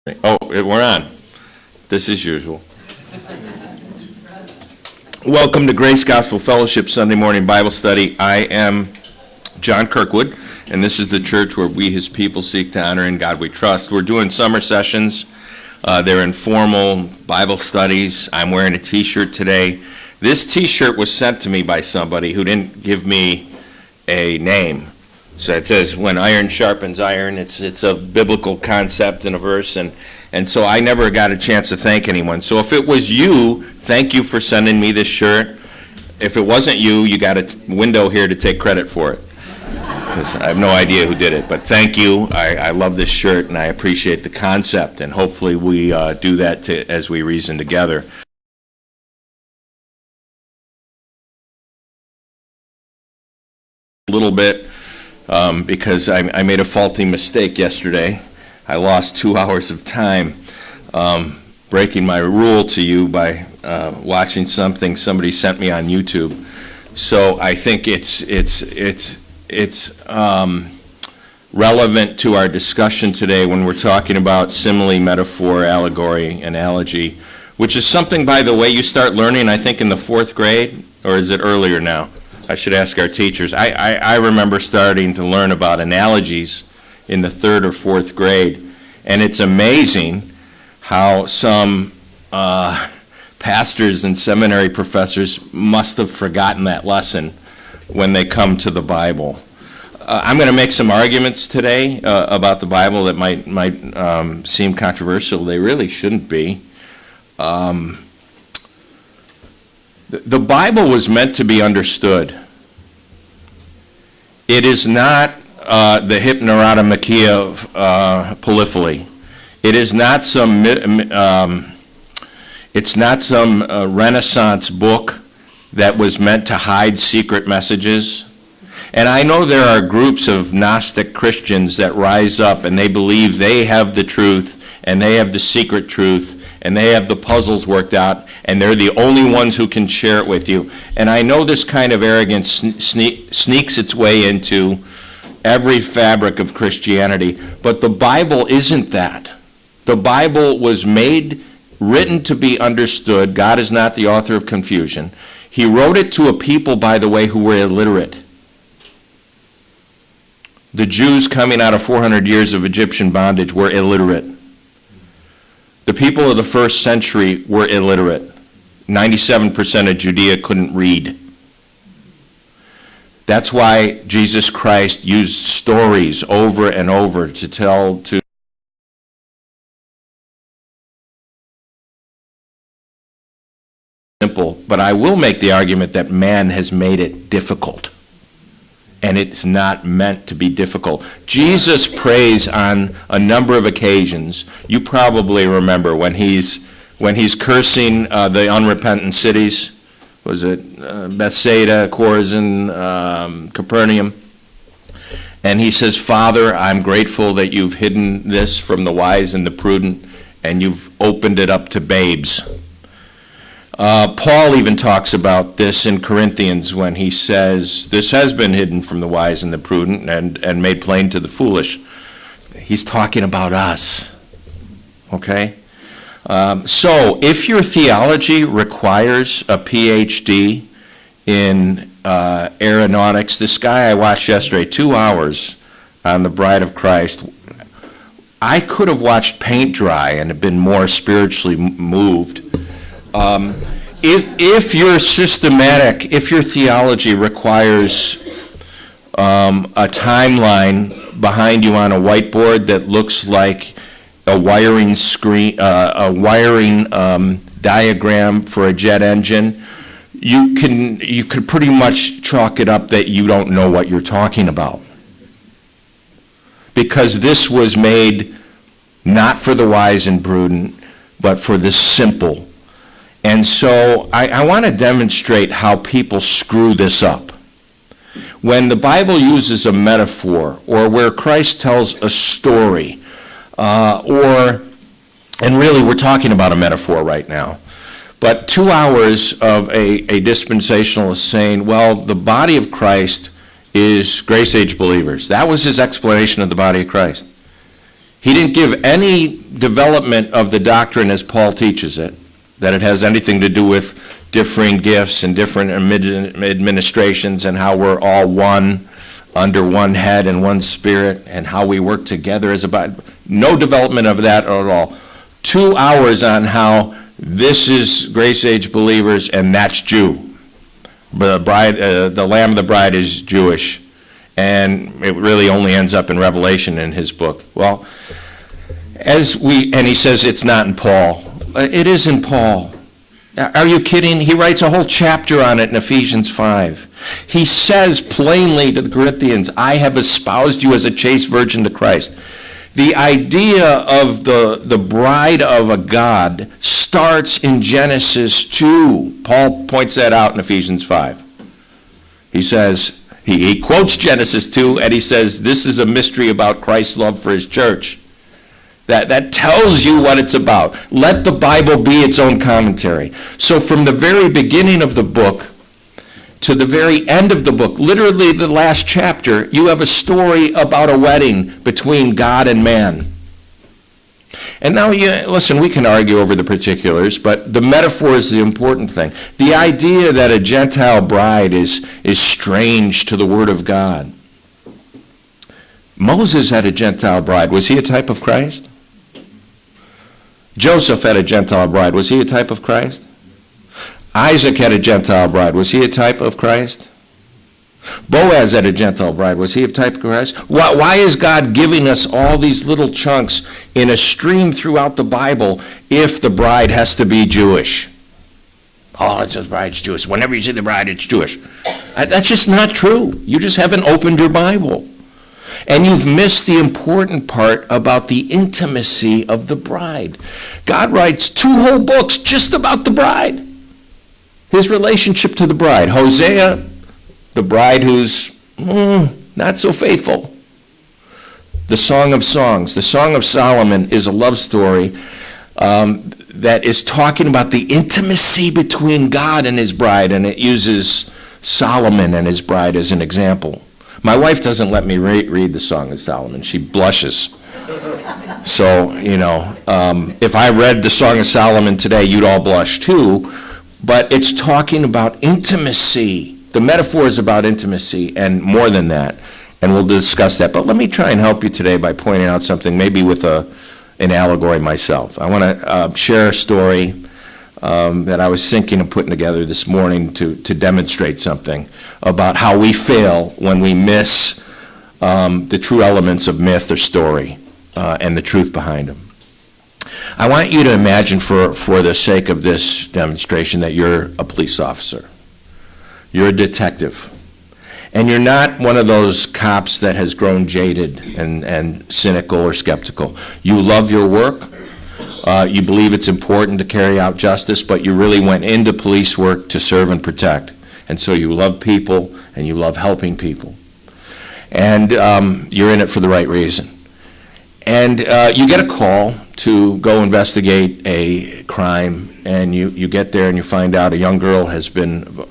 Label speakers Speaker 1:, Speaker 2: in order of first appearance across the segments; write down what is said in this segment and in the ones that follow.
Speaker 1: Oh, we're on. This is usual. Welcome to Grace Gospel Fellowship Sunday morning Bible study. I am John Kirkwood, and this is the church where we, his people, seek to honor in God we trust. We're doing summer sessions. They're informal Bible studies. I'm wearing a t-shirt today. This t-shirt was sent to me by somebody who didn't give me a name. So it says, when iron sharpens iron. It's a biblical concept in a verse, and so I never got a chance to thank anyone. So if it was you, thank you for sending me this shirt. If it wasn't you, you got a window here to take credit for it, because I have no idea who did it. But thank you. I love this shirt, and I appreciate the concept, and hopefully we do that as we reason together. A little bit. Because I made a faulty mistake yesterday. I lost 2 hours of time breaking my rule to you by watching something somebody sent me on YouTube. So I think it's relevant to our discussion today when we're talking about simile, metaphor, allegory, analogy, which is something, by the way, you start learning, I think, in the 4th grade, or is it earlier now? I should ask our teachers. I remember starting to learn about analogies in the 3rd or 4th grade, and it's amazing how some pastors and seminary professors must have forgotten that lesson when they come to the Bible. I'm going to make some arguments today about the Bible that might seem controversial. They really shouldn't be. The Bible was meant to be understood. It is not the hypnerotomachia of polyphily. It is not some. It's not some Renaissance book that was meant to hide secret messages. And I know there are groups of Gnostic Christians that rise up and they believe they have the truth and they have the secret truth and they have the puzzles worked out, and they're the only ones who can share it with you. And I know this kind of arrogance sneaks its way into every fabric of Christianity, but the Bible isn't that. The Bible was written to be understood. God is not the author of confusion. He wrote it to a people, by the way, who were illiterate. The Jews coming out of 400 years of Egyptian bondage were illiterate. The people of the 1st century were illiterate. 97% of Judea couldn't read. That's why Jesus Christ used stories over and over to tell to simple. But I will make the argument that man has made it difficult. And it's not meant to be difficult. Jesus prays on a number of occasions. You probably remember when he's cursing the unrepentant cities. Was it Bethsaida, Chorazin, Capernaum? And he says, Father, I'm grateful that you've hidden this from the wise and the prudent, and you've opened it up to babes. Paul even talks about this in Corinthians when he says, this has been hidden from the wise and the prudent and made plain to the foolish. He's talking about us, okay? So if your theology requires a PhD in aeronautics, this guy I watched yesterday, 2 hours on the Bride of Christ, I could have watched paint dry and have been more spiritually moved. If your theology requires a timeline behind you on a whiteboard that looks like a wiring diagram for a jet engine, you could pretty much chalk it up that you don't know what you're talking about. Because this was made not for the wise and prudent, but for the simple. And so I want to demonstrate how people screw this up. When the Bible uses a metaphor, or where Christ tells a story, and really we're talking about a metaphor right now, but 2 hours of a dispensationalist saying, well, the body of Christ is grace age believers. That was his explanation of the body of Christ. He didn't give any development of the doctrine as Paul teaches it, that it has anything to do with differing gifts and different administrations and how we're all one under one head and one spirit and how we work together as a body. No development of that at all. 2 hours on how this is Grace Age believers and that's Jew. The bride, the Lamb of the Bride is Jewish, and it really only ends up in Revelation in his book. Well, and he says it's not in Paul. It is in Paul. Are you kidding? He writes a whole chapter on it in Ephesians 5. He says plainly to the Corinthians, I have espoused you as a chaste virgin to Christ. The idea of the bride of a God starts in Genesis 2. Paul points that out in Ephesians 5. He says, he quotes Genesis 2, and he says, this is a mystery about Christ's love for his church. That tells you what it's about. Let the Bible be its own commentary. So from the very beginning of the book to the very end of the book, literally the last chapter, you have a story about a wedding between God and man. And now, listen, we can argue over the particulars, but the metaphor is the important thing. The idea that a Gentile bride is strange to the Word of God. Moses had a Gentile bride. Was he a type of Christ? Joseph had a Gentile bride. Was he a type of Christ? Isaac had a Gentile bride. Was he a type of Christ? Boaz had a Gentile bride. Was he a type of Christ? Why is God giving us all these little chunks in a stream throughout the Bible if the bride has to be Jewish? Oh, it says bride's Jewish. Whenever you see the bride, it's Jewish. That's just not true. You just haven't opened your Bible. And you've missed the important part about the intimacy of the bride. God writes 2 whole books just about the bride. His relationship to the bride. Hosea, the bride who's not so faithful. The Song of Songs. The Song of Solomon is a love story that is talking about the intimacy between God and his bride, and it uses Solomon and his bride as an example. My wife doesn't let me read the Song of Solomon. She blushes. So, if I read the Song of Solomon today, you'd all blush too. But it's talking about intimacy. The metaphor is about intimacy and more than that. And we'll discuss that. But let me try and help you today by pointing out something, maybe with an allegory myself. I want to share a story that I was thinking of putting together this morning to demonstrate something about how we fail when we miss the true elements of myth or story and the truth behind them. I want you to imagine for the sake of this demonstration that you're a police officer. You're a detective. And you're not one of those cops that has grown jaded and cynical or skeptical. You love your work. You believe it's important to carry out justice, but you really went into police work to serve and protect. And so you love people and you love helping people. And you're in it for the right reason. And you get a call to go investigate a crime, and you get there and you find out a young girl has been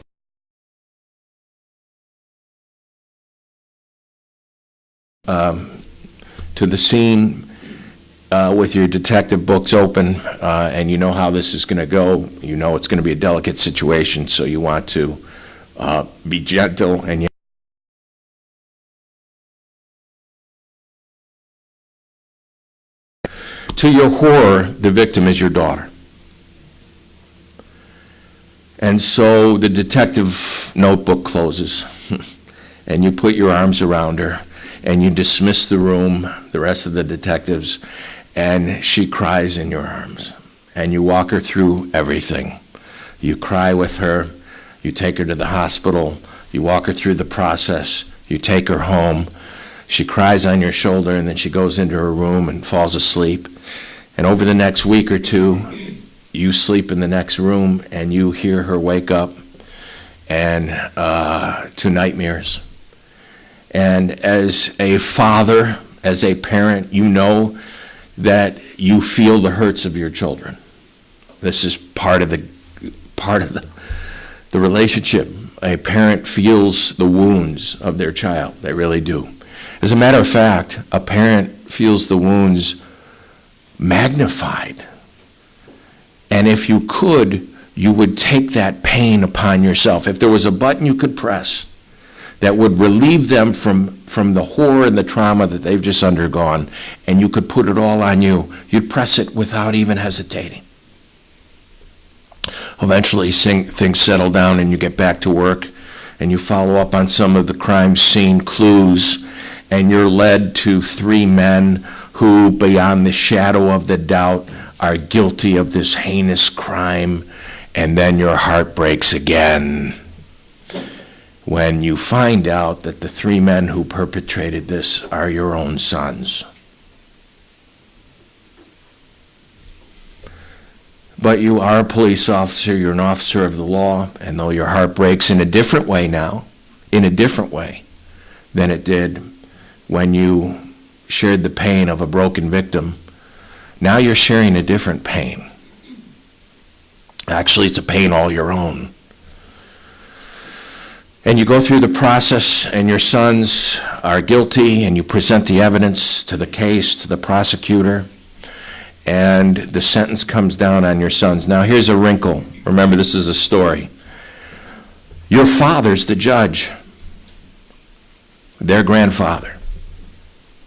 Speaker 1: to the scene with your detective books open, and you know how this is going to go. You know it's going to be a delicate situation, so you want to be gentle and to your horror, the victim is your daughter. And so the detective notebook closes, and you put your arms around her, and you dismiss the room, the rest of the detectives, and she cries in your arms. And you walk her through everything. You cry with her, you take her to the hospital, you walk her through the process, you take her home. She cries on your shoulder, and then she goes into her room and falls asleep. And over the next week or two, you sleep in the next room, and you hear her wake up and to nightmares. And as a father, as a parent, you know that you feel the hurts of your children. This is part of the relationship. A parent feels the wounds of their child. They really do. As a matter of fact, a parent feels the wounds
Speaker 2: magnified. And if you could, you would take that pain upon yourself. If there was a button you could press that would relieve them from the horror and the trauma that they've just undergone, and you could put it all on you, you'd press it without even hesitating. Eventually, things settle down and you get back to work, and you follow up on some of the crime scene clues, and you're led to 3 men who, beyond the shadow of the doubt, are guilty of this heinous crime, and then your heart breaks again when you find out that the 3 men who perpetrated this are your own sons. But you are a police officer, you're an officer of the law, and though your heart breaks in a different way now, in a different way than it did when you shared the pain of a broken victim, now you're sharing a different pain. Actually, it's a pain all your own. And you go through the process, and your sons are guilty, and you present the evidence to the case, to the prosecutor, and the sentence comes down on your sons. Now, here's a wrinkle. Remember, this is a story. Your father's the judge. Their grandfather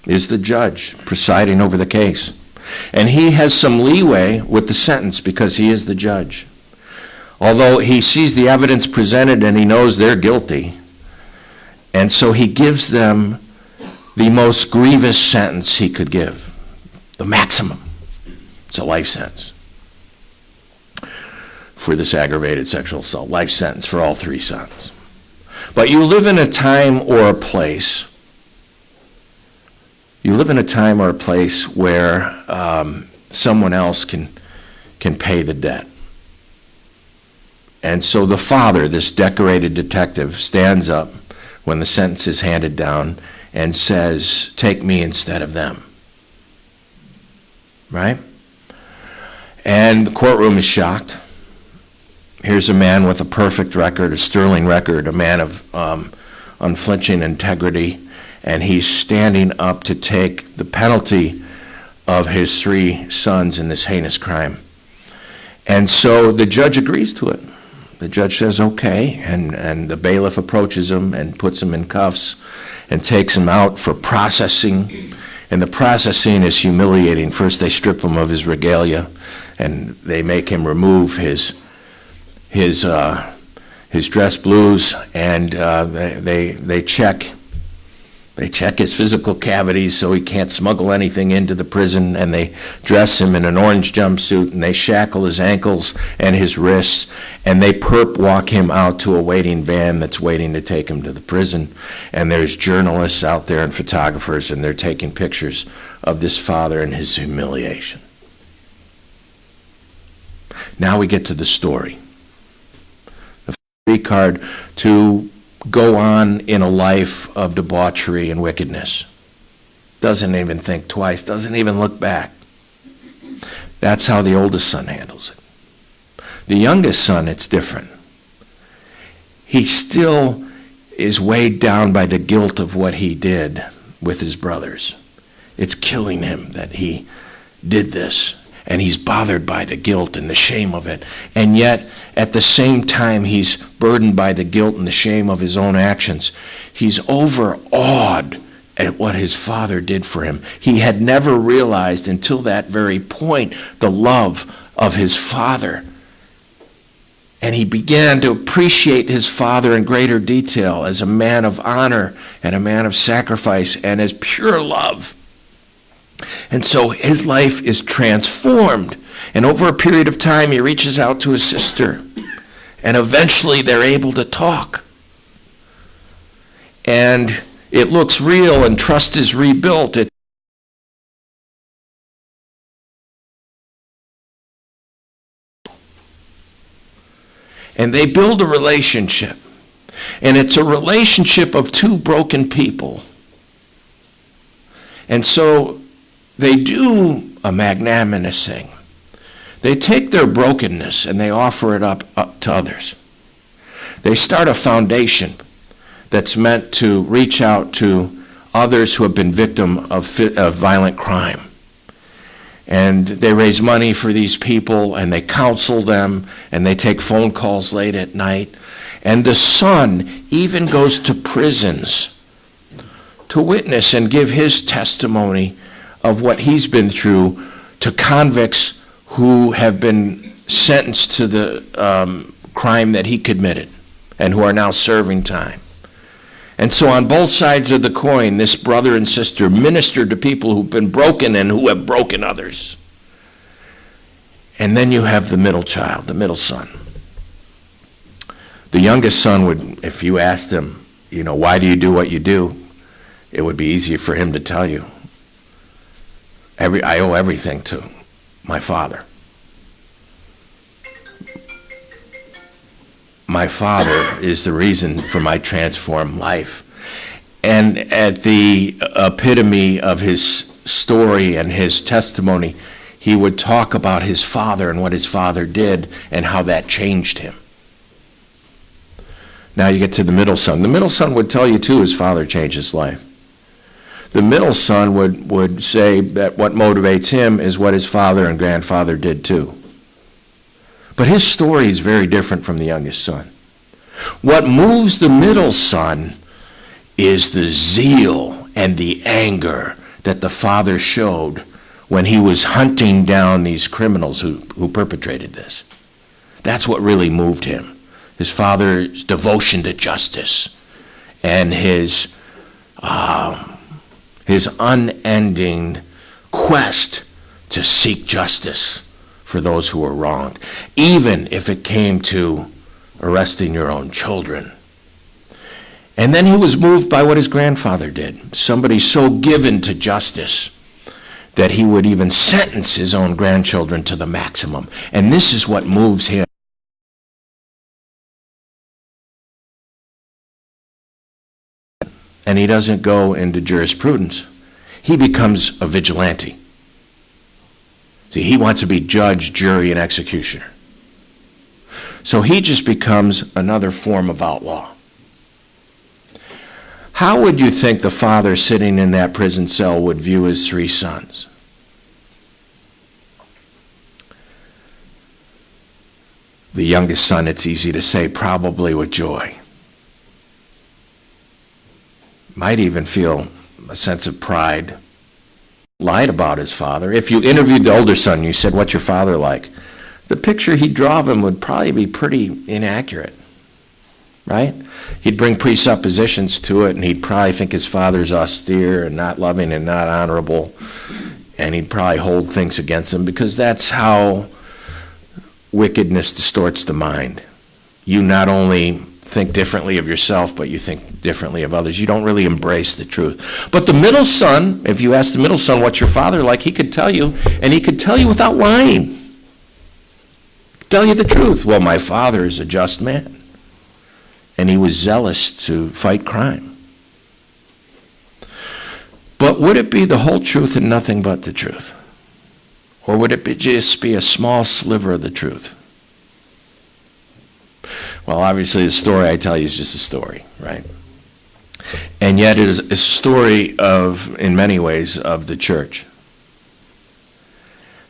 Speaker 2: is the judge presiding over the case. And he has some leeway with the sentence because he is the judge. Although he sees the evidence presented and he knows they're guilty, and so he gives them the most grievous sentence he could give, the maximum. It's a life sentence for this aggravated sexual assault. Life sentence for all 3 sons. But you live in a time or a place. You live in a time or a place where someone else can pay the debt. And so the father, this decorated detective, stands up when the sentence is handed down and says, "Take me instead of them." Right? And the courtroom is shocked. Here's a man with a perfect record, a sterling record, a man of unflinching integrity, and he's standing up to take the penalty of his 3 sons in this heinous crime. And so the judge agrees to it. The judge says, okay, and the bailiff approaches him and puts him in cuffs and takes him out for processing. And the processing is humiliating. First, they strip him of his regalia, and they make him remove his dress blues, and they check his physical cavities so he can't smuggle anything into the prison, and they dress him in an orange jumpsuit, and they shackle his ankles and his wrists, and they perp walk him out to a waiting van that's waiting to take him to the prison. And there's journalists out there and photographers, and they're taking pictures of this father and his humiliation. Now we get to the story. The free card to go on in a life of debauchery and wickedness. Doesn't even think twice, doesn't even look back. That's how the oldest son handles it. The youngest son, it's different. He still is weighed down by the guilt of what he did with his brothers. It's killing him that he did this, and he's bothered by the guilt and the shame of it. And yet, at the same time he's burdened by the guilt and the shame of his own actions, he's overawed at what his father did for him. He had never realized until that very point the love of his father. And he began to appreciate his father in greater detail as a man of honor and a man of sacrifice and as pure love. And so his life is transformed. And over a period of time, he reaches out to his sister. And eventually they're able to talk. And it looks real, and trust is rebuilt. And they build a relationship. And it's a relationship of 2 broken people. And so they do a magnanimous thing. They take their brokenness and they offer it up to others. They start a foundation that's meant to reach out to others who have been victim of violent crime. And they raise money for these people, and they counsel them, and they take phone calls late at night. And the son even goes to prisons to witness and give his testimony of what he's been through to convicts who have been sentenced to the crime that he committed and who are now serving time. And so on both sides of the coin, this brother and sister ministered to people who've been broken and who have broken others. And then you have the middle child, the middle son. The youngest son would, if you asked him, why do you do what you do? It would be easier for him to tell you. I owe everything to my father. My father is the reason for my transformed life. And at the epitome of his story and his testimony, he would talk about his father and what his father did and how that changed him. Now you get to the middle son. The middle son would tell you too his father changed his life. The middle son would say that what motivates him is what his father and grandfather did too. But his story is very different from the youngest son. What moves the middle son is the zeal and the anger that the father showed when he was hunting down these criminals who perpetrated this. That's what really moved him. His father's devotion to justice and his unending quest to seek justice for those who were wronged, even if it came to arresting your own children. And then he was moved by what his grandfather did, somebody so given to justice that he would even sentence his own grandchildren to the maximum. And this is what moves him. And he doesn't go into jurisprudence. He becomes a vigilante. See, he wants to be judge, jury, and executioner. So he just becomes another form of outlaw. How would you think the father sitting in that prison cell would view his three sons? The youngest son, it's easy to say, probably with joy. Might even feel a sense of pride. Lied about his father. If you interviewed the older son, you said, what's your father like? The picture he'd draw of him would probably be pretty inaccurate, right? He'd bring presuppositions to it, and he'd probably think his father's austere and not loving and not honorable, and he'd probably hold things against him because that's how wickedness distorts the mind. You not only think differently of yourself, but you think differently of others. You don't really embrace the truth. But the middle son, if you ask the middle son, what's your father like, he could tell you, and he could tell you without lying. Tell you the truth. Well, my father is a just man, and he was zealous to fight crime. But would it be the whole truth and nothing but the truth? Or would it just be a small sliver of the truth? Well, obviously the story I tell you is just a story, right? And yet it is a story of, in many ways, of the church.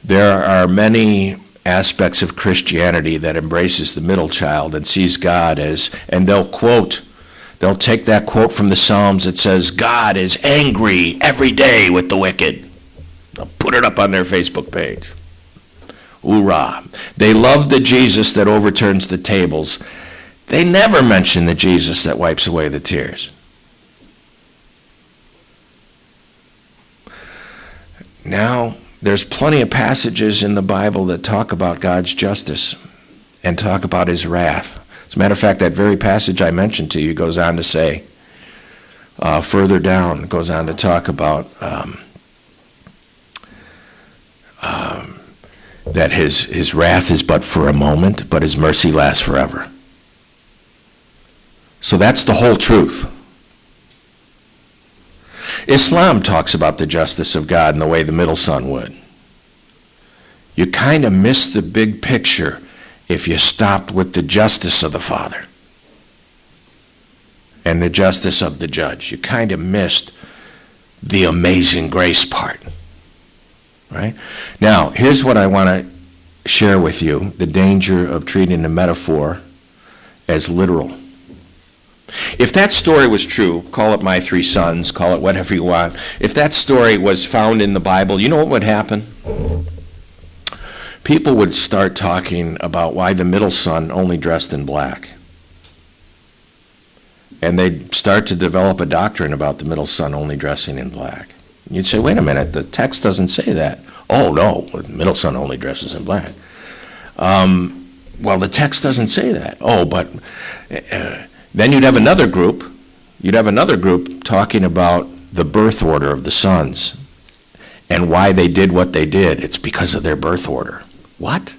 Speaker 2: There are many aspects of Christianity that embraces the middle child and sees God as, and they'll take that quote from the Psalms that says, God is angry every day with the wicked. They'll put it up on their Facebook page. Hoorah. They love the Jesus that overturns the tables. They never mention the Jesus that wipes away the tears. Now, there's plenty of passages in the Bible that talk about God's justice and talk about his wrath. As a matter of fact, that very passage I mentioned to you goes on to say, further down, goes on to talk about that his wrath is but for a moment, but his mercy lasts forever. So that's the whole truth. Islam talks about the justice of God in the way the middle son would. You kind of miss the big picture if you stopped with the justice of the Father and the justice of the judge. You kind of missed the amazing grace part. right? Now, here's what I want to share with you, the danger of treating the metaphor as literal. If that story was true, call it My Three Sons, call it whatever you want. If that story was found in the Bible, you know what would happen? People would start talking about why the middle son only dressed in black. And they'd start to develop a doctrine about the middle son only dressing in black. You'd say, wait a minute, the text doesn't say that. Oh, no, the middle son only dresses in black. Well, the text doesn't say that. Oh, but then you'd have another group. You'd have another group talking about the birth order of the sons and why they did what they did. It's because of their birth order. What?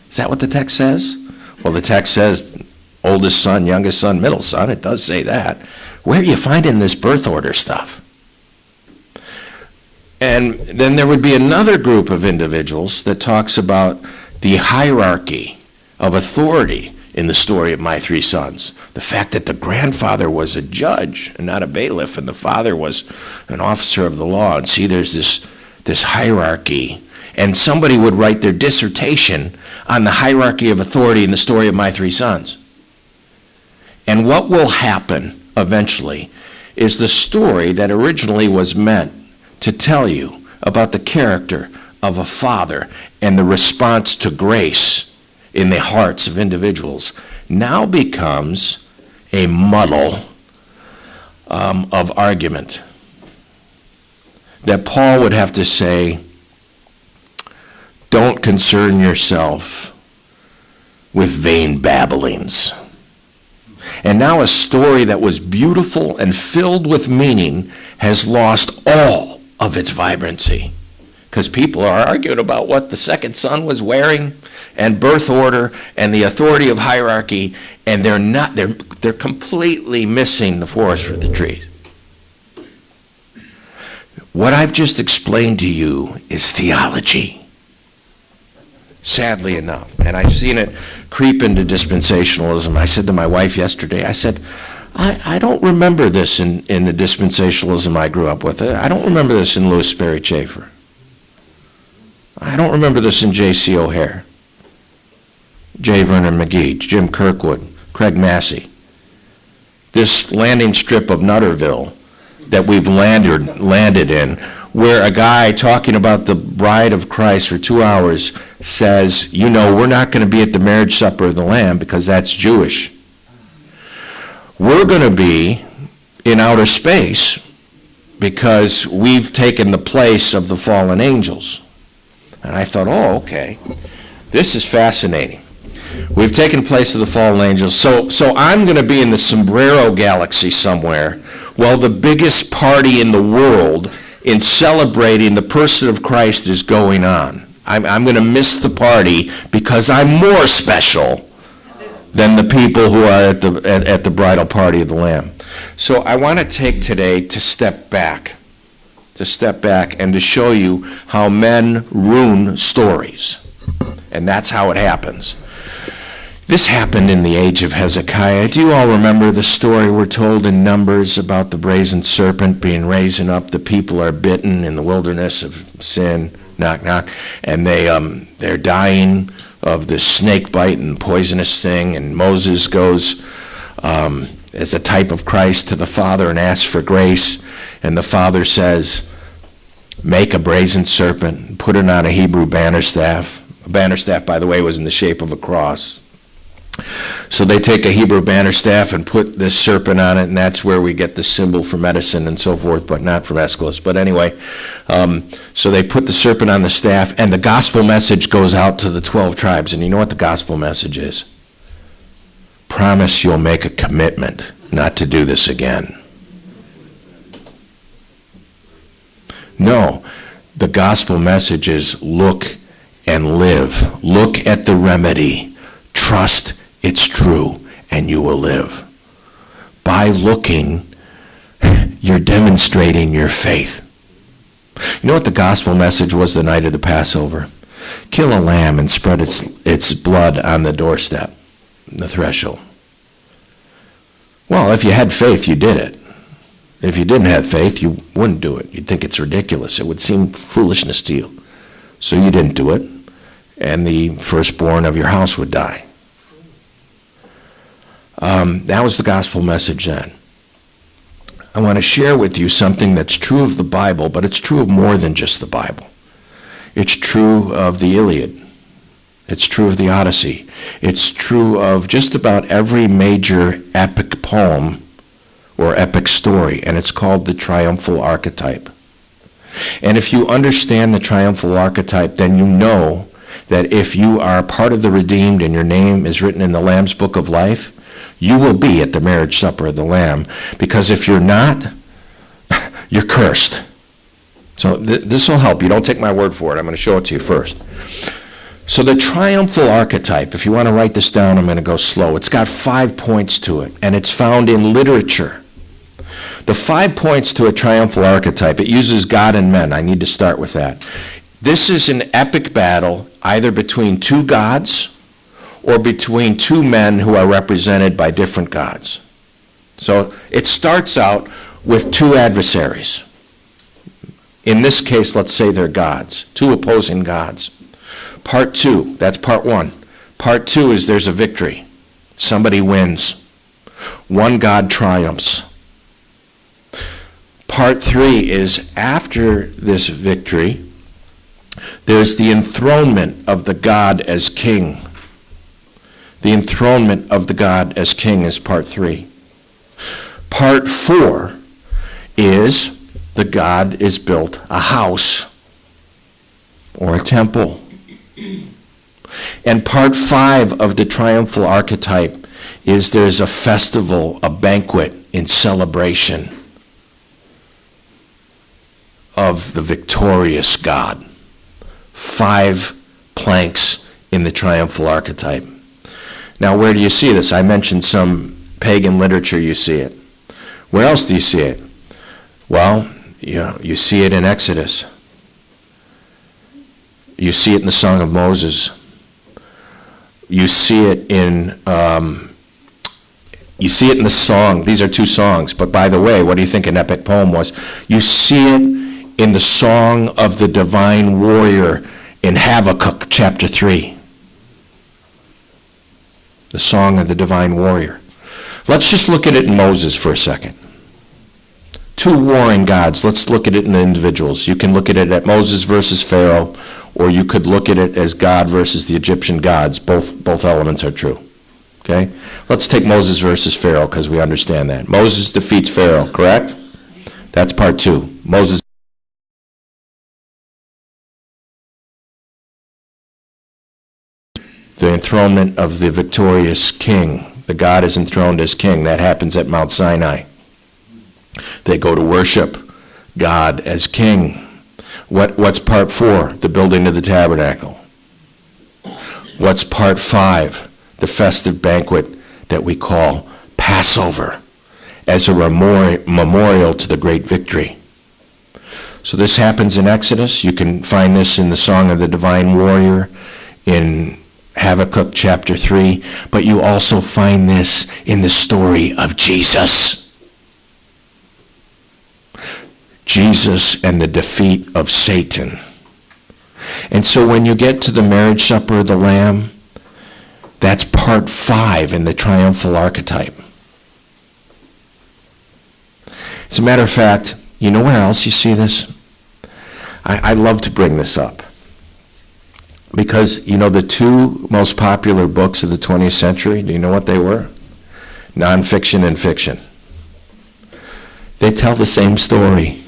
Speaker 2: Is that what the text says? Well, the text says oldest son, youngest son, middle son. It does say that. Where are you finding this birth order stuff? And then there would be another group of individuals that talks about the hierarchy of authority in the story of My Three Sons. The fact that the grandfather was a judge and not a bailiff, and the father was an officer of the law. And see, there's this hierarchy. And somebody would write their dissertation on the hierarchy of authority in the story of My Three Sons. And what will happen eventually is the story that originally was meant to tell you about the character of a father and the response to grace in the hearts of individuals now becomes a muddle of argument that Paul would have to say, don't concern yourself with vain babblings. And now a story that was beautiful and filled with meaning has lost all of its vibrancy. Because people are arguing about what the second son was wearing and birth order and the authority of hierarchy, and they're completely missing the forest for the trees. What I've just explained to you is theology. Sadly enough. And I've seen it creep into dispensationalism. I said to my wife yesterday, I said, I don't remember this in the dispensationalism I grew up with. I don't remember this in Louis Sperry Chafer. I don't remember this in J.C. O'Hare, J. Vernon McGee, Jim Kirkwood, Craig Massey. This landing strip of Nutterville that we've landed in, where a guy talking about the bride of Christ for 2 hours says, you know, we're not going to be at the marriage supper of the Lamb because that's Jewish. We're going to be in outer space because we've taken the place of the fallen angels. And I thought, oh, okay, this is fascinating. We've taken place of the fallen angels. So I'm going to be in the Sombrero Galaxy somewhere, while the biggest party in the world in celebrating the person of Christ is going on. I'm going to miss the party because I'm more special than the people who are at the bridal party of the Lamb. So I want to take today to step back and to show you how men ruin stories. And that's how it happens. This happened in the age of Hezekiah. Do you all remember the story we're told in Numbers about the brazen serpent being raised up? The people are bitten in the wilderness of sin, knock, knock, and they're dying of this snake bite and poisonous thing, and Moses goes as a type of Christ to the Father and asks for grace, and the Father says, make a brazen serpent and put it on a Hebrew banner staff. A banner staff, by the way, was in the shape of a cross. So they take a Hebrew banner staff and put this serpent on it, and that's where we get the symbol for medicine and so forth, but not from Aeschylus. But anyway, so they put the serpent on the staff, and the gospel message goes out to the 12 tribes. And you know what the gospel message is? Promise you'll make a commitment not to do this again. No, the gospel message is look and live. Look at the remedy. Trust it's true, and you will live. By looking, you're demonstrating your faith. You know what the gospel message was the night of the Passover? Kill a lamb and spread its blood on the doorstep, the threshold. Well, if you had faith, you did it. If you didn't have faith, you wouldn't do it. You'd think it's ridiculous. It would seem foolishness to you. So you didn't do it, and the firstborn of your house would die. That was the gospel message then. I want to share with you something that's true of the Bible, but it's true of more than just the Bible. It's true of the Iliad. It's true of the Odyssey. It's true of just about every major epic poem or epic story, and it's called the Triumphal Archetype. And if you understand the Triumphal Archetype, then you know that if you are part of the redeemed and your name is written in the Lamb's Book of Life, you will be at the marriage supper of the Lamb, because if you're not, you're cursed. So this will help you. Don't take my word for it. I'm going to show it to you first. So the Triumphal Archetype, if you want to write this down, I'm going to go slow. It's got 5 points to it, and it's found in literature. The 5 points to a Triumphal Archetype, it uses God and men. I need to start with that. This is an epic battle either between two gods or between two men who are represented by different gods. So it starts out with two adversaries. In this case, let's say they're gods, two opposing gods. Part 2, that's part 1. Part 2 is there's a victory. Somebody wins. One god triumphs. Part 3 is after this victory, there's the enthronement of the god as king. The enthronement of the God as king is part 3. Part 4 is the God is built a house or a temple. And part 5 of the Triumphal Archetype is there's a festival, a banquet in celebration of the victorious God. 5 planks in the Triumphal Archetype. Now, where do you see this? I mentioned some pagan literature, you see it. Where else do you see it? Well, you see it in Exodus. You see it in the Song of Moses. You see it in the song. These are 2 songs. But by the way, what do you think an epic poem was? You see it in the Song of the Divine Warrior in Habakkuk chapter 3. The Song of the Divine Warrior. Let's just look at it in Moses for a second. 2 warring gods. Let's look at it in the individuals. You can look at it at Moses versus Pharaoh, or you could look at it as God versus the Egyptian gods. Both elements are true. Okay? Let's take Moses versus Pharaoh because we understand that. Moses defeats Pharaoh, correct? That's part 2. Moses. The enthronement of the victorious king. The God is enthroned as king. That happens at Mount Sinai. They go to worship God as king. What's part 4? The building of the tabernacle. What's part 5? The festive banquet that we call Passover as a memorial to the great victory. So this happens in Exodus. You can find this in the Song of the Divine Warrior, in Habakkuk chapter 3, but you also find this in the story of Jesus. Jesus and the defeat of Satan. And so when you get to the marriage supper of the Lamb, that's part 5 in the Triumphal Archetype. As a matter of fact, you know where else you see this? I love to bring this up. Because, the 2 most popular books of the 20th century, do you know what they were? Nonfiction and fiction. They tell the same story.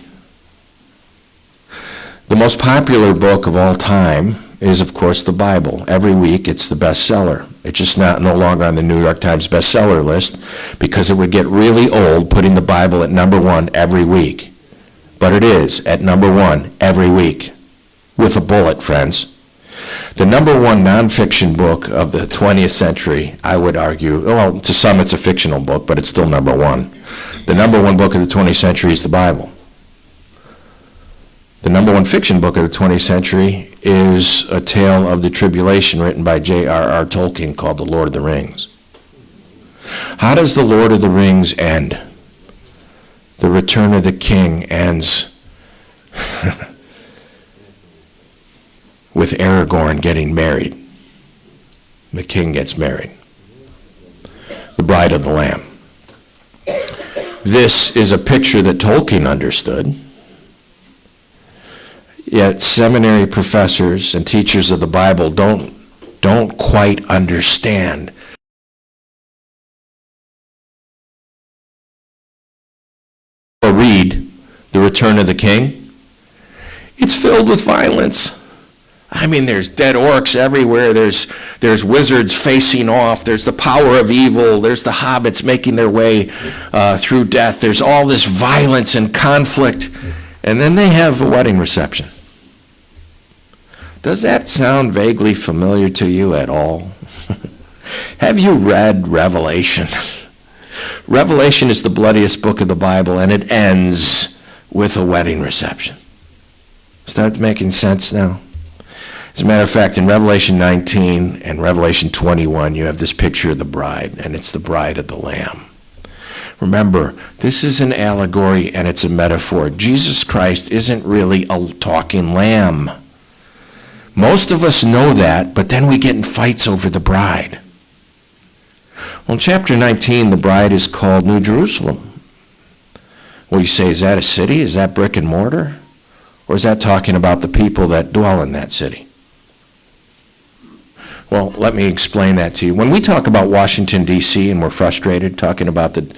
Speaker 2: The most popular book of all time is, of course, the Bible. Every week, it's the bestseller. It's just no longer on the New York Times bestseller list because it would get really old putting the Bible at number 1 every week. But it is at number 1 every week. With a bullet, friends. The number 1 nonfiction book of the 20th century, I would argue, well, to some it's a fictional book, but it's still number 1. The number 1 book of the 20th century is the Bible. The number 1 fiction book of the 20th century is a tale of the tribulation written by J.R.R. Tolkien called The Lord of the Rings. How does The Lord of the Rings end? The Return of the King ends with Aragorn getting married. The king gets married. The bride of the Lamb. This is a picture that Tolkien understood. Yet seminary professors and teachers of the Bible don't quite understand. Or read The Return of the King. It's filled with violence. I mean, there's dead orcs everywhere. There's wizards facing off. There's the power of evil. There's the hobbits making their way through death. There's all this violence and conflict. And then they have a wedding reception. Does that sound vaguely familiar to you at all? Have you read Revelation? Revelation is the bloodiest book of the Bible, and it ends with a wedding reception. Start making sense now? As a matter of fact, in Revelation 19 and Revelation 21, you have this picture of the bride, and it's the bride of the Lamb. Remember, this is an allegory and it's a metaphor. Jesus Christ isn't really a talking lamb. Most of us know that, but then we get in fights over the bride. Well, in chapter 19, the bride is called New Jerusalem. Well, you say, is that a city? Is that brick and mortar? Or is that talking about the people that dwell in that city? Well, let me explain that to you. When we talk about Washington, D.C., and we're frustrated talking about the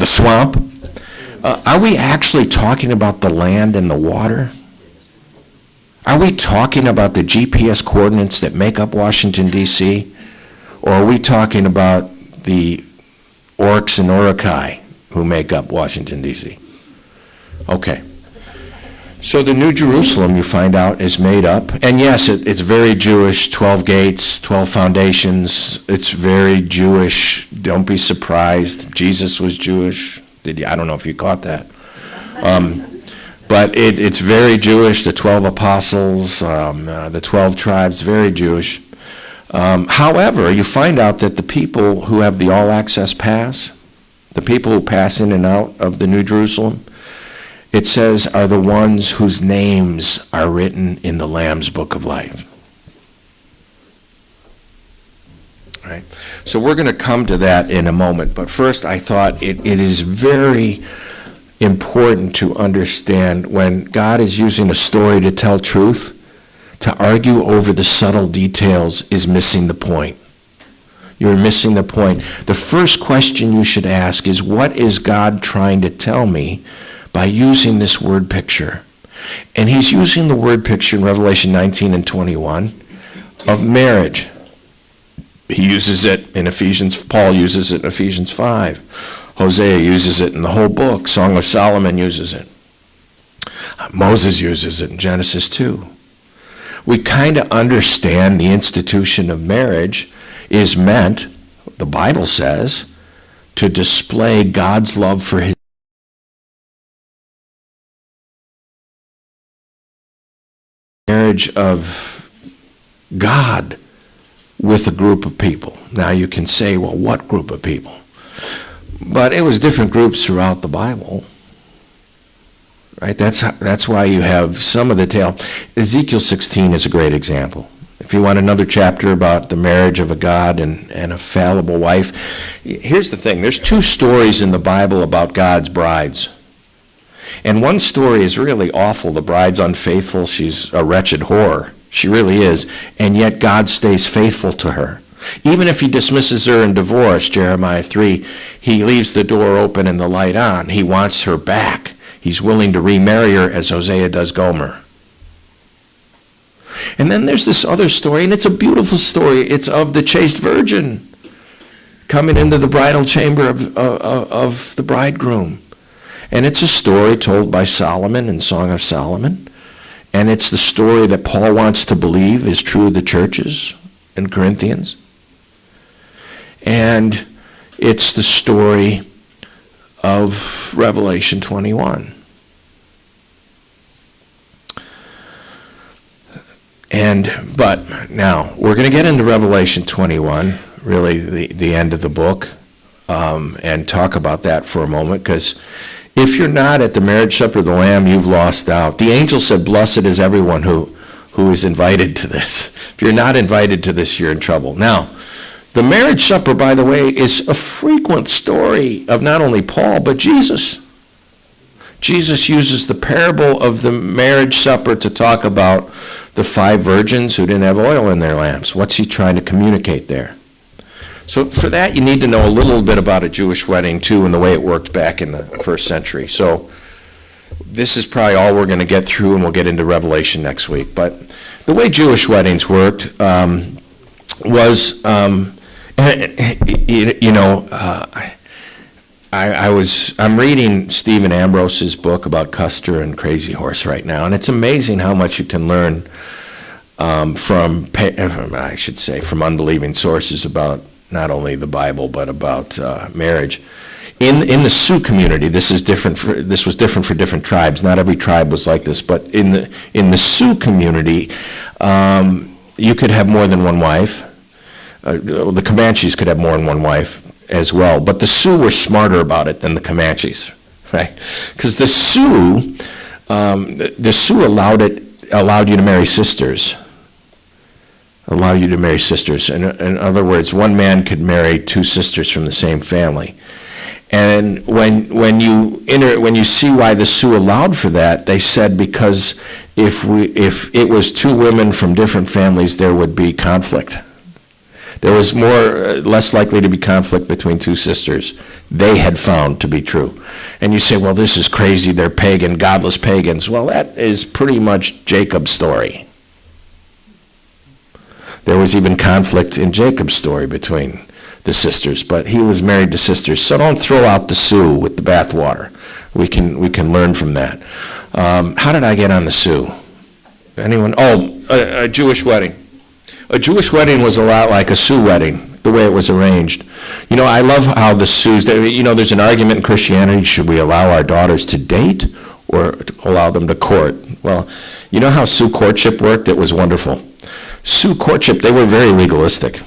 Speaker 2: swamp, are we actually talking about the land and the water? Are we talking about the GPS coordinates that make up Washington, D.C.? Or are we talking about the orcs and Urukai who make up Washington, D.C.? Okay. So the New Jerusalem, you find out, is made up. And yes, it's very Jewish, 12 gates, 12 foundations. It's very Jewish. Don't be surprised. Jesus was Jewish. I don't know if you caught that. But it's very Jewish, the 12 apostles, the 12 tribes, very Jewish. However, you find out that the people who have the all-access pass, the people who pass in and out of the New Jerusalem, it says, are the ones whose names are written in the Lamb's Book of Life. Right? So we're going to come to that in a moment. But first, I thought it is very important to understand when God is using a story to tell truth, to argue over the subtle details is missing the point. You're missing the point. The first question you should ask is, what is God trying to tell me by using this word picture? And he's using the word picture in Revelation 19 and 21 of marriage. He uses it in Ephesians, Paul uses it in Ephesians 5. Hosea uses it in the whole book. Song of Solomon uses it. Moses uses it in Genesis 2. We kind of understand the institution of marriage is meant, the Bible says, to display God's love for his marriage of God with a group of people. Now you can say, well, what group of people? But it was different groups throughout the Bible. Right? That's why you have some of the tale. Ezekiel 16 is a great example. If you want another chapter about the marriage of a God and a fallible wife, here's the thing. There's two stories in the Bible about God's brides. And one story is really awful. The bride's unfaithful. She's a wretched whore. She really is. And yet God stays faithful to her. Even if he dismisses her in divorce, Jeremiah 3, he leaves the door open and the light on. He wants her back. He's willing to remarry her as Hosea does Gomer. And then there's this other story, and it's a beautiful story. It's of the chaste virgin coming into the bridal chamber of the bridegroom. And it's a story told by Solomon in Song of Solomon. And it's the story that Paul wants to believe is true of the churches in Corinthians. And it's the story of Revelation 21. But now, we're going to get into Revelation 21, really the end of the book, and talk about that for a moment, because If you're not at the marriage supper of the Lamb, you've lost out. The angel said, blessed is everyone who is invited to this. If you're not invited to this, you're in trouble. Now, the marriage supper, by the way, is a frequent story of not only Paul, but Jesus. Jesus uses the parable of the marriage supper to talk about the 5 virgins who didn't have oil in their lamps. What's he trying to communicate there? So for that, you need to know a little bit about a Jewish wedding, too, and the way it worked back in the first century. So this is probably all we're going to get through, and we'll get into Revelation next week. But the way Jewish weddings worked was, I'm reading Stephen Ambrose's book about Custer and Crazy Horse right now, and it's amazing how much you can learn from unbelieving sources about not only the Bible but about marriage. In the Sioux community, this was different for different tribes. Not every tribe was like this, but in the Sioux community, you could have more than one wife. The Comanches could have more than one wife as well, but the Sioux were smarter about it than the Comanches, right? Because the Sioux allowed you to marry sisters. Allow you to marry sisters. In other words, one man could marry 2 sisters from the same family. And when you see why the Sioux allowed for that, they said because if it was 2 women from different families, there would be conflict. There was less likely to be conflict between 2 sisters. They had found to be true. And you say, well, this is crazy. They're pagan, godless pagans. Well, that is pretty much Jacob's story. There was even conflict in Jacob's story between the sisters, but he was married to sisters. So don't throw out the Sioux with the bathwater. We can learn from that. How did I get on the Sioux? Anyone? Oh, a Jewish wedding. A Jewish wedding was a lot like a Sioux wedding, the way it was arranged. I love how the Sioux, there's an argument in Christianity, should we allow our daughters to date or allow them to court? Well, you know how Sioux courtship worked? It was wonderful. Sioux courtship, they were very legalistic.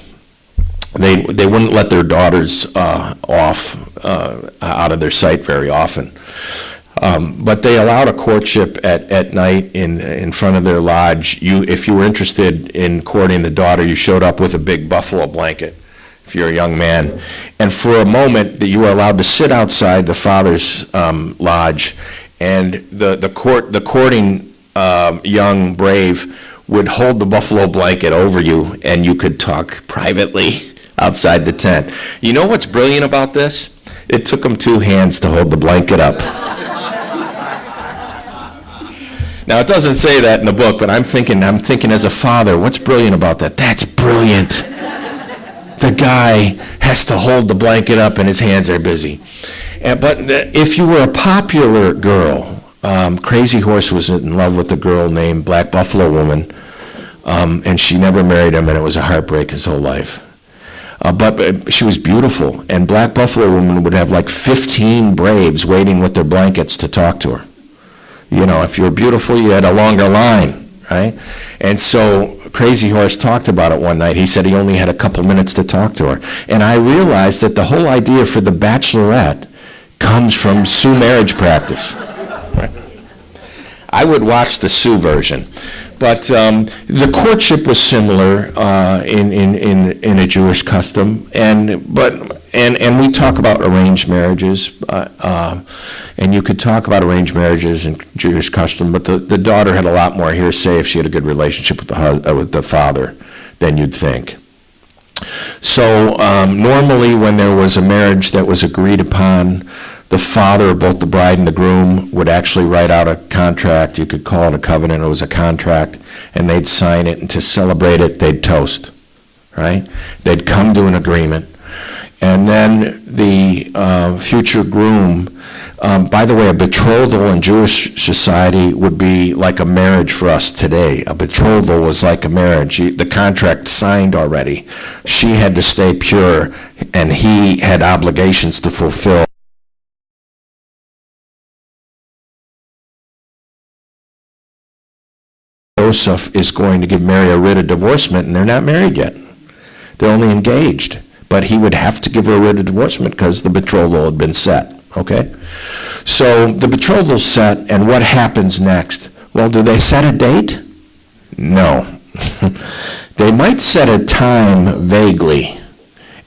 Speaker 2: They wouldn't let their daughters off out of their sight very often. But they allowed a courtship at night in front of their lodge. If you were interested in courting the daughter, you showed up with a big buffalo blanket, if you're a young man. And for a moment, that you were allowed to sit outside the father's lodge, and the courting young brave would hold the buffalo blanket over you, and you could talk privately outside the tent. You know what's brilliant about this? It took them 2 hands to hold the blanket up. Now, it doesn't say that in the book, but I'm thinking as a father, what's brilliant about that? That's brilliant. The guy has to hold the blanket up and his hands are busy. But if you were a popular girl, Crazy Horse was in love with a girl named Black Buffalo Woman, and she never married him, and it was a heartbreak his whole life. But she was beautiful, and Black Buffalo Woman would have like 15 braves waiting with their blankets to talk to her. If you were beautiful, you had a longer line, right? And so Crazy Horse talked about it one night. He said he only had a couple minutes to talk to her. And I realized that the whole idea for the Bachelorette comes from Sioux marriage practice. Right? I would watch the Sioux version. But the courtship was similar in a Jewish custom, and we talk about arranged marriages, and you could talk about arranged marriages in Jewish custom, but the daughter had a lot more hearsay if she had a good relationship with the father than you'd think. So normally when there was a marriage that was agreed upon, the father of both the bride and the groom would actually write out a contract. You could call it a covenant. It was a contract, and they'd sign it, and to celebrate it, they'd toast, right? They'd come to an agreement. And then the future groom, by the way, a betrothal in Jewish society would be like a marriage for us today. A betrothal was like a marriage. The contract signed already. She had to stay pure, and he had obligations to fulfill. Joseph is going to give Mary a writ of divorcement, and they're not married yet. They're only engaged. But he would have to give her a writ of divorcement because the betrothal had been set, okay? So the betrothal's set, and what happens next? Well, do they set a date? No. They might set a time vaguely,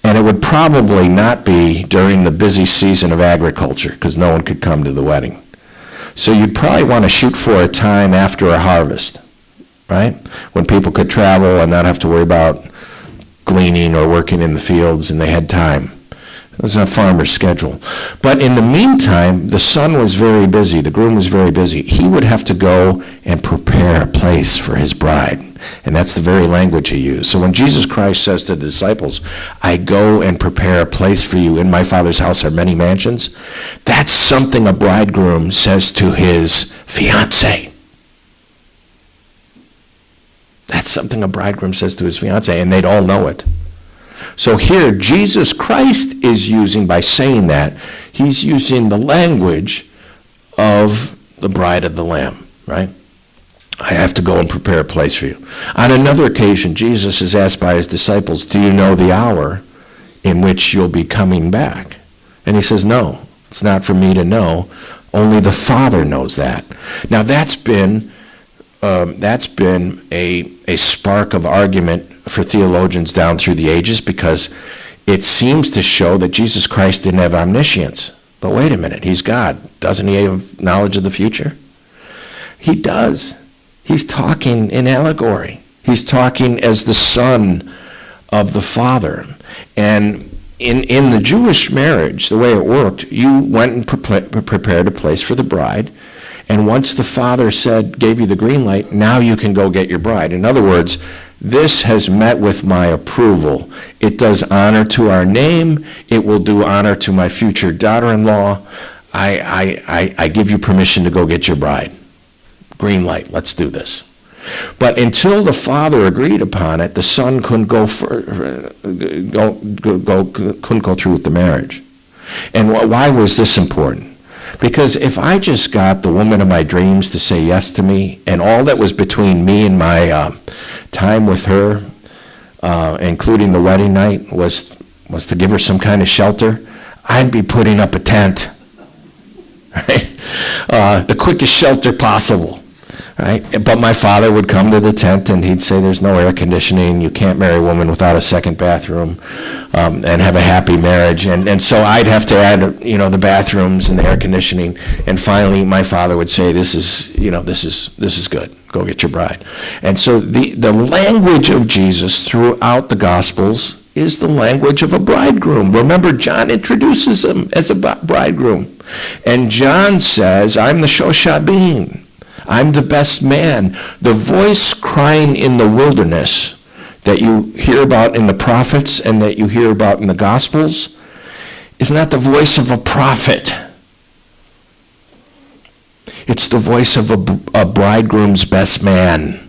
Speaker 2: and it would probably not be during the busy season of agriculture, because no one could come to the wedding. So you'd probably want to shoot for a time after a harvest, right? When people could travel and not have to worry about gleaning or working in the fields, and they had time. It was a farmer's schedule. But in the meantime, the son was very busy, the groom was very busy. He would have to go and prepare a place for his bride. And that's the very language he used. So when Jesus Christ says to the disciples, I go and prepare a place for you, in my Father's house are many mansions, that's something a bridegroom says to his fiancée. That's something a bridegroom says to his fiancée, and they'd all know it. So here, Jesus Christ is using, by saying that, he's using the language of the bride of the Lamb, right? I have to go and prepare a place for you. On another occasion, Jesus is asked by his disciples, do you know the hour in which you'll be coming back? And he says, no, it's not for me to know. Only the Father knows that. Now that's been a spark of argument for theologians down through the ages, because it seems to show that Jesus Christ didn't have omniscience. But wait a minute, he's God. Doesn't he have knowledge of the future? He does. He's talking in allegory. He's talking as the Son of the Father. And in the Jewish marriage, the way it worked, you went and prepared a place for the bride, and once the Father gave you the green light, now you can go get your bride. In other words, this has met with my approval. It does honor to our name. It will do honor to my future daughter-in-law. I give you permission to go get your bride. Green light, let's do this. But until the Father agreed upon it, the Son couldn't couldn't go through with the marriage. And why was this important? Because if I just got the woman of my dreams to say yes to me, and all that was between me and my time with her, including the wedding night, was to give her some kind of shelter, I'd be putting up a tent, right? The quickest shelter possible. Right? But my father would come to the tent and he'd say, there's no air conditioning, you can't marry a woman without a second bathroom, and have a happy marriage. And so I'd have to add, the bathrooms and the air conditioning. And finally, my father would say, this is good. Go get your bride. And so the language of Jesus throughout the Gospels is the language of a bridegroom. Remember, John introduces him as a bridegroom. And John says, I'm the Shoshabim. I'm the best man. The voice crying in the wilderness that you hear about in the prophets and that you hear about in the Gospels is not the voice of a prophet. It's the voice of a bridegroom's best man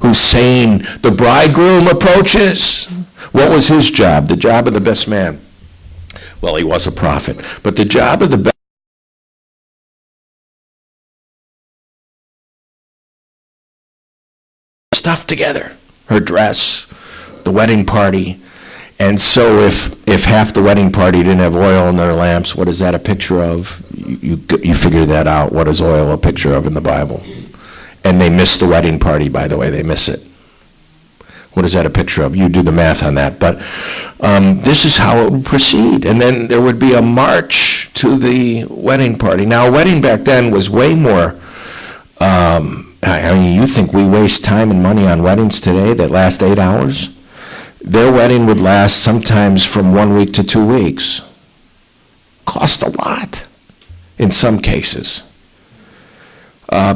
Speaker 2: who's saying, the bridegroom approaches. What was his job? The job of the best man? Well, he was a prophet. But the job of the best stuff together, her dress, the wedding party. And so if half the wedding party didn't have oil in their lamps, what is that a picture of? You figure that out. What is oil a picture of in the Bible? And they miss the wedding party, by the way. They miss it. What is that a picture of? You do the math on that. But this is how it would proceed. And then there would be a march to the wedding party. Now, a wedding back then was way more... you think we waste time and money on weddings today that last 8 hours? Their wedding would last sometimes from 1 week to 2 weeks. Cost a lot in some cases.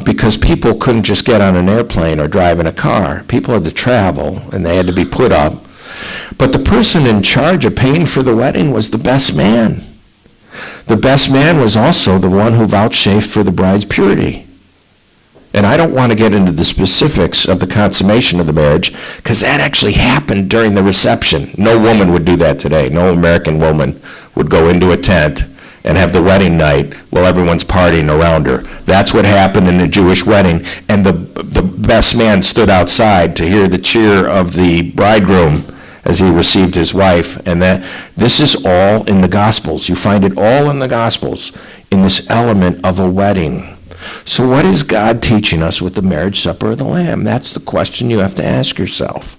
Speaker 2: Because people couldn't just get on an airplane or drive in a car. People had to travel and they had to be put up. But the person in charge of paying for the wedding was the best man. The best man was also the one who vouchsafed for the bride's purity. And I don't want to get into the specifics of the consummation of the marriage, because that actually happened during the reception. No woman would do that today. No American woman would go into a tent and have the wedding night while everyone's partying around her. That's what happened in a Jewish wedding. And the best man stood outside to hear the cheer of the bridegroom as he received his wife. And this is all in the Gospels. You find it all in the Gospels. in this element of a wedding. So what is God teaching us with the marriage supper of the Lamb? That's the question you have to ask yourself.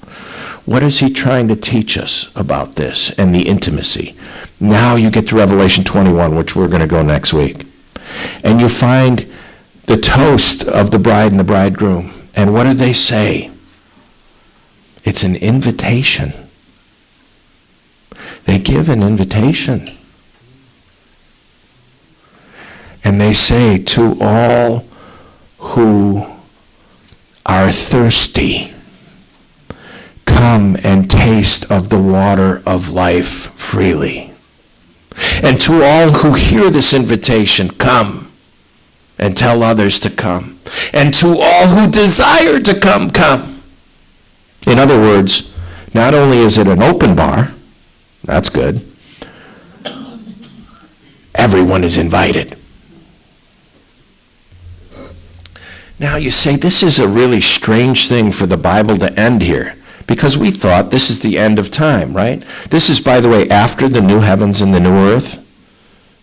Speaker 2: What is he trying to teach us about this and the intimacy? Now you get to Revelation 21, which we're going to go next week. And you find the toast of the bride and the bridegroom. And what do they say? It's an invitation. They give an invitation. And they say, to all who are thirsty, come and taste of the water of life freely. And to all who hear this invitation, come and tell others to come. And to all who desire to come, come. In other words, not only is it an open bar, that's good, everyone is invited. Now you say, this is a really strange thing for the Bible to end here, because we thought this is the end of time, right? This is, by the way, after the new heavens and the new earth,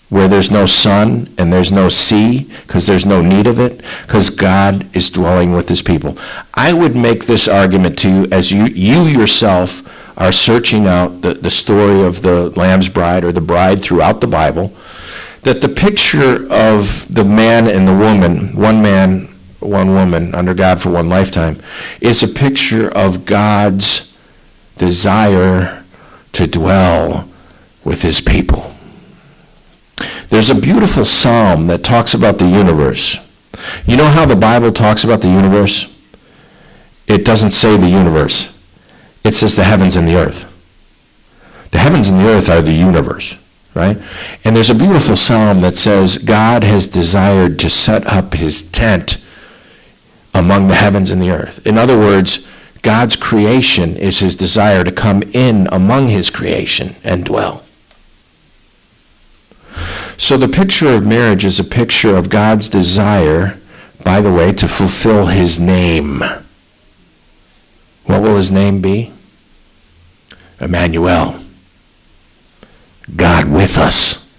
Speaker 2: where there's no sun and there's no sea, because there's no need of it, because God is dwelling with his people. I would make this argument to you as you yourself are searching out the story of the Lamb's bride or the bride throughout the Bible, that the picture of the man and the woman, one man, one woman, under God for one lifetime, is a picture of God's desire to dwell with his people. There's a beautiful psalm that talks about the universe. You know how the Bible talks about the universe? It doesn't say the universe. It says the heavens and the earth. The heavens and the earth are the universe, right? And there's a beautiful psalm that says God has desired to set up his tent among the heavens and the earth. In other words, God's creation is his desire to come in among his creation and dwell. So the picture of marriage is a picture of God's desire, by the way, to fulfill his name. What will his name be? Emmanuel. God with us.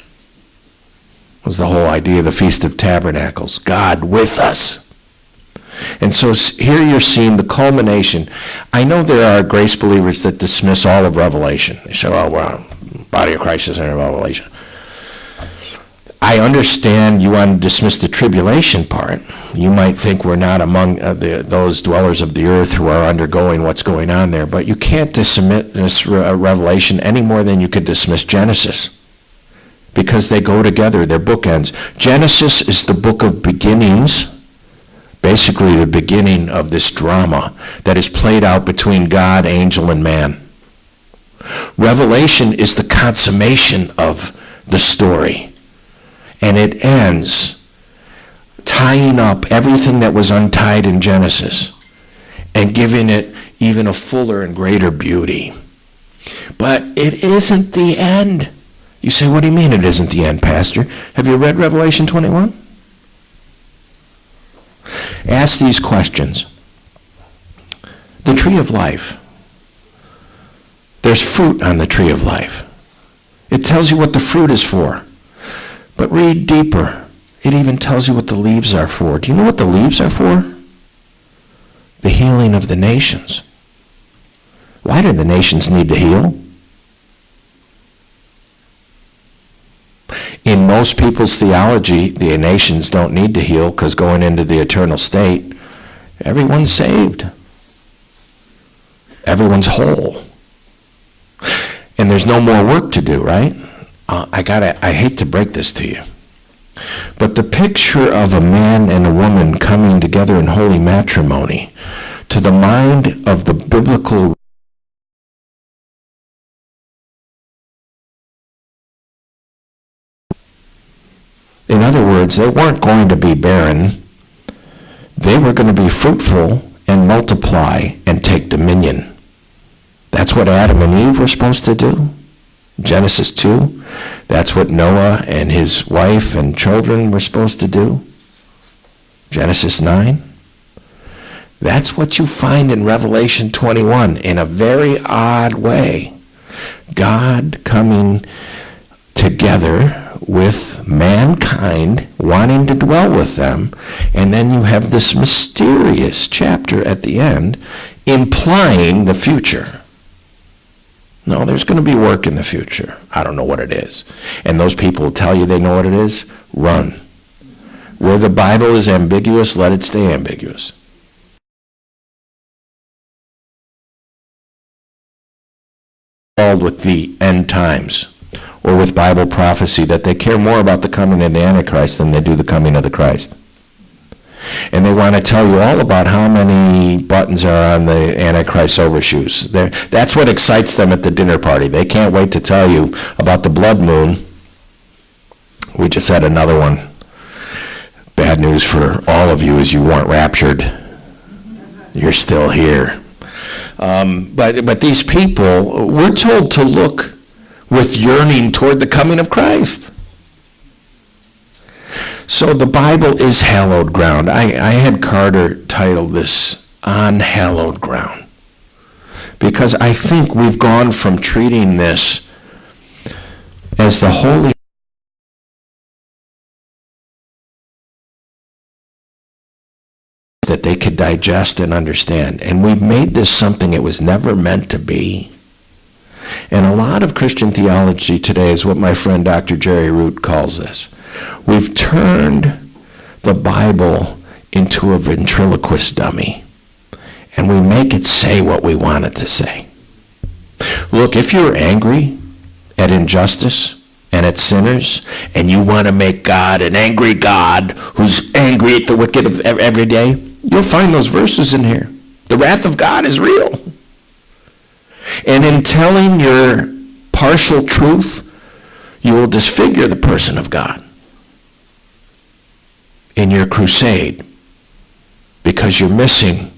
Speaker 2: Was the whole idea of the Feast of Tabernacles. God with us. And so here you're seeing the culmination. I know there are grace believers that dismiss all of Revelation. They say, oh, well, body of Christ isn't in Revelation. I understand you want to dismiss the tribulation part. You might think we're not among those dwellers of the earth who are undergoing what's going on there, but you can't dismiss Revelation any more than you could dismiss Genesis, because they go together, they're bookends. Genesis is the book of beginnings, basically the beginning of this drama that is played out between God, angel, and man. Revelation is the consummation of the story. And it ends tying up everything that was untied in Genesis and giving it even a fuller and greater beauty. But it isn't the end. You say, what do you mean it isn't the end, Pastor? Have you read Revelation 21? Ask these questions. The tree of life. There's fruit on the tree of life. It tells you what the fruit is for. But read deeper. It even tells you what the leaves are for. Do you know what the leaves are for? The healing of the nations. Why do the nations need to heal? In most people's theology, the nations don't need to heal because going into the eternal state, everyone's saved. Everyone's whole. And there's no more work to do, right? I hate to break this to you, but the picture of a man and a woman coming together in holy matrimony, to the mind of the biblical in other words, they weren't going to be barren. They were going to be fruitful and multiply and take dominion. That's what Adam and Eve were supposed to do. Genesis 2, that's what Noah and his wife and children were supposed to do. Genesis 9. That's what you find in Revelation 21 in a very odd way. God coming together with mankind, wanting to dwell with them, and then you have this mysterious chapter at the end implying the future. No, there's going to be work in the future. I don't know what it is. And those people will tell you they know what it is. Run. Where the Bible is ambiguous, let it stay ambiguous. Called with the end times, or with Bible prophecy, that they care more about the coming of the Antichrist than they do the coming of the Christ. And they want to tell you all about how many buttons are on the Antichrist's overshoes. That's what excites them at the dinner party. They can't wait to tell you about the blood moon. We just had another one. Bad news for all of you is you weren't raptured. You're still here. But these people, we're told to look with yearning toward the coming of Christ. So the Bible is hallowed ground. I had Carter title this On Hallowed Ground, because I think we've gone from treating this as the holy that they could digest and understand, and we've made this something it was never meant to be. And a lot of Christian theology today is what my friend Dr. Jerry Root calls this. We've turned the Bible into a ventriloquist dummy, and we make it say what we want it to say. Look, if you're angry at injustice and at sinners, and you want to make God an angry God who's angry at the wicked of every day, you'll find those verses in here. The wrath of God is real. And in telling your partial truth, you will disfigure the person of God in your crusade, because you're missing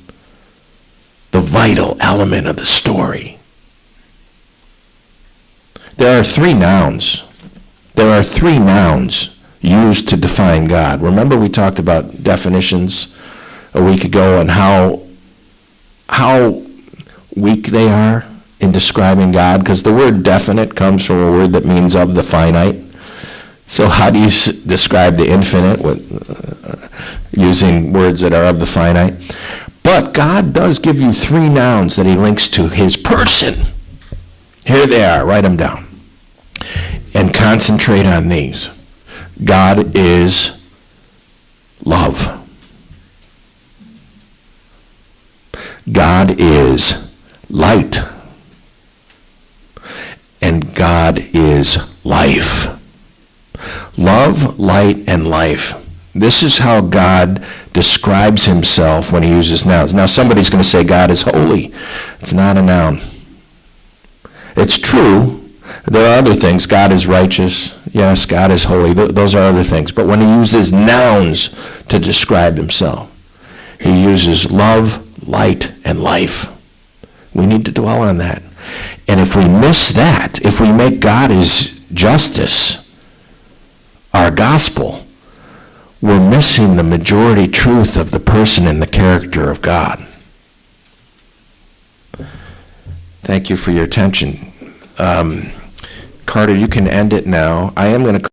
Speaker 2: the vital element of the story. There are three nouns. There are three nouns used to define God. Remember we talked about definitions a week ago and how weak they are in describing God, because the word definite comes from a word that means of the finite. So how do you describe the infinite using words that are of the finite? But God does give you three nouns that he links to his person. Here they are. Write them down. And concentrate on these. God is love. God is light. And God is life. Love, light, and life. This is how God describes himself when he uses nouns. Now somebody's going to say God is holy. It's not a noun. It's true. There are other things. God is righteous. Yes, God is holy. Those are other things. But when he uses nouns to describe himself, he uses love, light, and life. We need to dwell on that. And if we miss that, if we make God as justice our gospel, we're missing the majority truth of the person and the character of God. Thank you for your attention. Carter, you can end it now. I am going to